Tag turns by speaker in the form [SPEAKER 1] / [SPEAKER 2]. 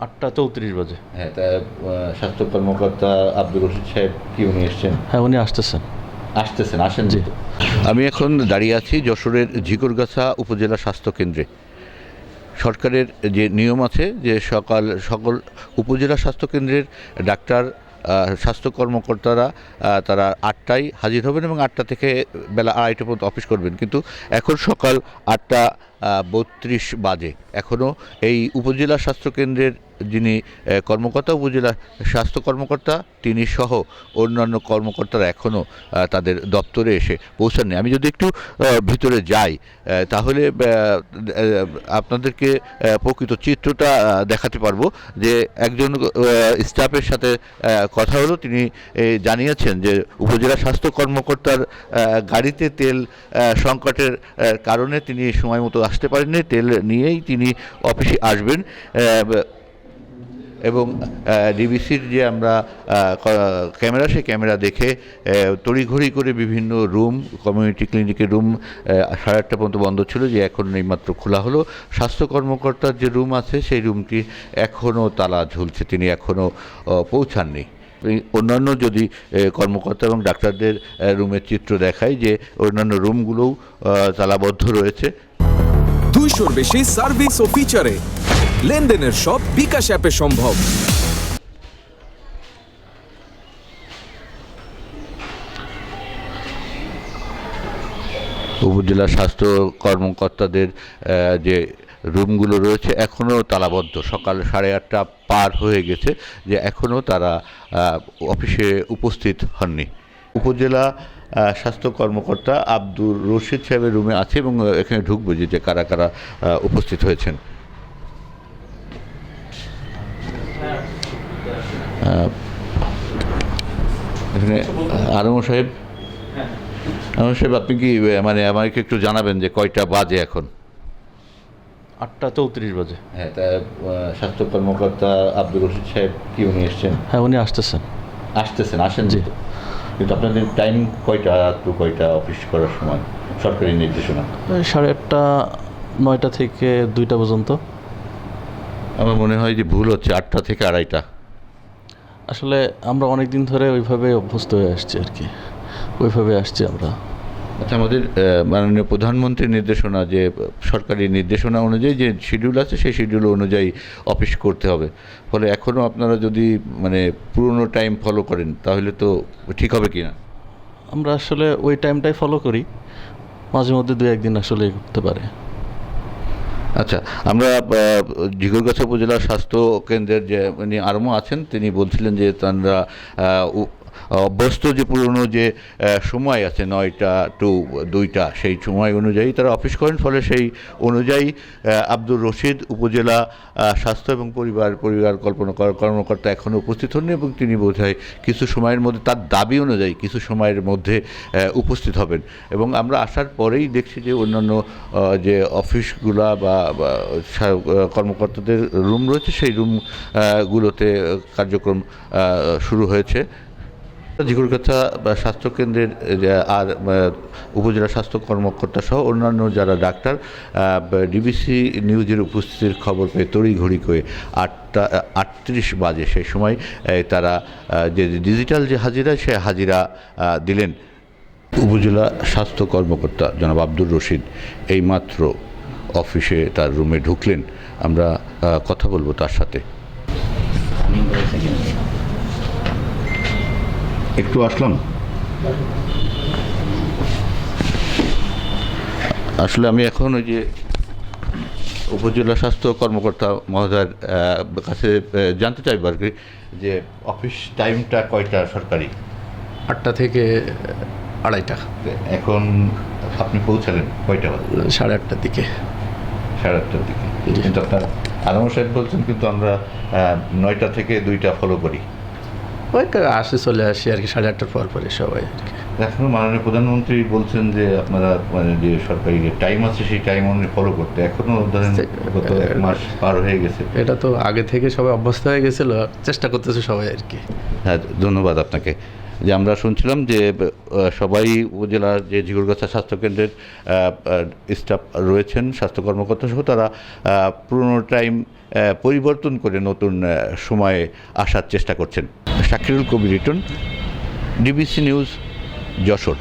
[SPEAKER 1] 8:34 বাজে।
[SPEAKER 2] হ্যাঁ, তা স্বাস্থ্য কর্মকর্তা আব্দুর রশিদ সাহেব কি উনি এসছেন?
[SPEAKER 1] হ্যাঁ, উনি আসতেছেন।
[SPEAKER 2] আসেন
[SPEAKER 1] জি।
[SPEAKER 2] তো। আমি এখন দাঁড়িয়ে আছি যশোরের ঝিকরগাছা উপজেলা স্বাস্থ্য কেন্দ্রে। সরকারের যে নিয়ম আছে যে সকল উপজেলা স্বাস্থ্য কেন্দ্রের ডাক্তার স্বাস্থ্য কর্মকর্তারা তারা 8টায় হাজির হবেন এবং 8টা থেকে বেলা 2:30 পর্যন্ত অফিস করবেন, কিন্তু এখন সকাল 8:32 বাজে। এখনও এই উপজেলা স্বাস্থ্যকেন্দ্রের যিনি কর্মকর্তা, উপজেলা স্বাস্থ্য কর্মকর্তা, তিনি সহ অন্যান্য কর্মকর্তারা এখনও তাদের দপ্তরে এসে পৌঁছাননি। আমি যদি একটু ভিতরে যাই তাহলে আপনাদেরকে প্রকৃত চিত্রটা দেখাতে পারবো। যে একজন স্টাফের সাথে কথা হলো, তিনি জানিয়েছেন যে উপজেলা স্বাস্থ্য কর্মকর্তার গাড়িতে তেল সংকটের কারণে তিনি সময় মতো আসতে পারেননি। তেল নিয়েই তিনি অফিসে আসবেন এবং ডিবিসির যে আমরা ক্যামেরা, সেই ক্যামেরা দেখে তড়িঘড়ি করে বিভিন্ন রুম, কমিউনিটি ক্লিনিকের রুম 8:30 পর্যন্ত বন্ধ ছিল, যে এখন এইমাত্র খোলা হলো। স্বাস্থ্য কর্মকর্তার যে রুম আছে সেই রুমটি এখনও তালা ঝুলছে, তিনি এখনও পৌঁছাননি। অন্যান্য যদি কর্মকর্তা এবং ডাক্তারদের রুমের চিত্র দেখায়, যে অন্যান্য রুমগুলোও তালাবদ্ধ রয়েছে।
[SPEAKER 3] 200-র বেশি সার্ভিস ও ফিচারে লেনদেনের সব বিকাশ অ্যাপে সম্ভব।
[SPEAKER 2] উপজেলা স্বাস্থ্য কর্মকর্তাদের যে রুমগুলো রয়েছে এখনও তালাবদ্ধ। সকাল 8:30 পার হয়ে গেছে, যে এখনও তারা অফিসে উপস্থিত হননি। উপজেলা স্বাস্থ্য কর্মকর্তা আব্দুর রশিদ সাহেবের রুমে আছে এবং এখানে ঢুকবো যে কারা কারা উপস্থিত হয়েছেন। এখানে আরম সাহেব, আপনি কি মানে আমাকে একটু জানাবেন যে কয়টা বাজে এখন?
[SPEAKER 1] 8:34 বাজে।
[SPEAKER 2] হ্যাঁ, তা স্বাস্থ্য কর্মকর্তা আব্দুর রশিদ সাহেব কি উনি এসছেন?
[SPEAKER 1] হ্যাঁ, উনি আসতেছেন।
[SPEAKER 2] আসেন
[SPEAKER 1] জি।
[SPEAKER 2] তো। কিন্তু আপনাদের টাইম কয়টা টু কয়টা অফিস করার সময় সরকারি নির্দেশনা?
[SPEAKER 1] 8:30, 9টা থেকে 2টা পর্যন্ত।
[SPEAKER 2] আমার মনে হয় যে ভুল হচ্ছে, 8টা থেকে 2:30।
[SPEAKER 1] আসলে আমরা অনেক দিন ধরে ওইভাবে অভ্যস্ত হয়ে আসছি আর কি, ওইভাবে আসছি আমরা।
[SPEAKER 2] আচ্ছা, আমাদের মাননীয় প্রধানমন্ত্রীর নির্দেশনা, যে সরকারি নির্দেশনা অনুযায়ী যে শিডিউল আছে সেই শিডিউল অনুযায়ী অফিস করতে হবে। ফলে এখনও আপনারা যদি মানে পুরনো টাইম ফলো করেন তাহলে তো ঠিক হবে কি না?
[SPEAKER 1] আমরা আসলে ওই টাইমটাই ফলো করি, মাঝে মধ্যে 2-1 দিন আসলে করতে পারে।
[SPEAKER 2] আচ্ছা, আমরা ঝিকরগাছা উপজেলা স্বাস্থ্য কেন্দ্রের যে আরমো আছেন, তিনি বলছিলেন যে তারা অভ্যস্ত যে পুরনো যে সময় আছে 9টা টু 2টা, সেই সময় অনুযায়ী তারা অফিস করেন। ফলে সেই অনুযায়ী আব্দুর রশিদ উপজেলা স্বাস্থ্য এবং পরিবার কল্পনা কর্মকর্তা এখনও উপস্থিত হননি এবং তিনি বোধহয় কিছু সময়ের মধ্যে, তার দাবি অনুযায়ী কিছু সময়ের মধ্যে উপস্থিত হবেন। এবং আমরা আসার পরেই দেখছি যে অন্যান্য যে অফিসগুলা বা কর্মকর্তাদের রুম রয়েছে সেই রুমগুলোতে কার্যক্রম শুরু হয়েছে। ঝিকরগাছা স্বাস্থ্যকেন্দ্রের আর উপজেলা স্বাস্থ্য কর্মকর্তা সহ অন্যান্য যারা ডাক্তার ডিবিসি নিউজের উপস্থিতির খবর পেয়ে তড়িঘড়ি করে 8:38 বাজে সেই সময় তারা যে ডিজিটাল যে হাজিরা, সে হাজিরা দিলেন। উপজেলা স্বাস্থ্য কর্মকর্তা জনাব আব্দুর রশিদ এইমাত্র অফিসে তার রুমে ঢুকলেন। আমরা কথা বলবো তার সাথে। একটু আসলাম। আসলে আমি এখন ওই যে উপজেলা স্বাস্থ্য কর্মকর্তা মহোদয়ের কাছে জানতে চাইব আর কি, যে অফিস টাইমটা কয়টা সরকারি?
[SPEAKER 4] 8টা থেকে 2:30।
[SPEAKER 2] এখন আপনি পৌঁছালেন কয়টা বাজে?
[SPEAKER 4] 8:30টার দিকে।
[SPEAKER 2] 8:30টার দিকে। কিন্তু আপনার আলম সাহেব বলছেন কিন্তু আমরা 9টা থেকে 2টা ফলো করি।
[SPEAKER 4] ওই চলে আসি আর কি 8:30টার পর পরে সবাই আর কি।
[SPEAKER 2] এখনও মাননীয় প্রধানমন্ত্রী বলছেন যে আপনারা মানে যে সরকারি যে টাইম আছে সেই টাইম অনুযায়ী ফলো করতে। এখনও ধরেন গত 1 মাস পার হয়ে গেছে।
[SPEAKER 4] এটা তো আগে থেকে সবাই অভ্যস্ত হয়ে গেছিলো, চেষ্টা করতেছে সবাই আর কি।
[SPEAKER 2] হ্যাঁ, ধন্যবাদ আপনাকে। যে আমরা শুনছিলাম যে সবাই উপজেলার যে ঝিকরগাছা স্বাস্থ্যকেন্দ্রের স্টাফ রয়েছেন, স্বাস্থ্য কর্মকর্তা সহ তারা পুরনো টাইম পরিবর্তন করে নতুন সময়ে আসার চেষ্টা করছেন। শাকিরুল কবির রিটন, ডিবিসি নিউজ, যশোর।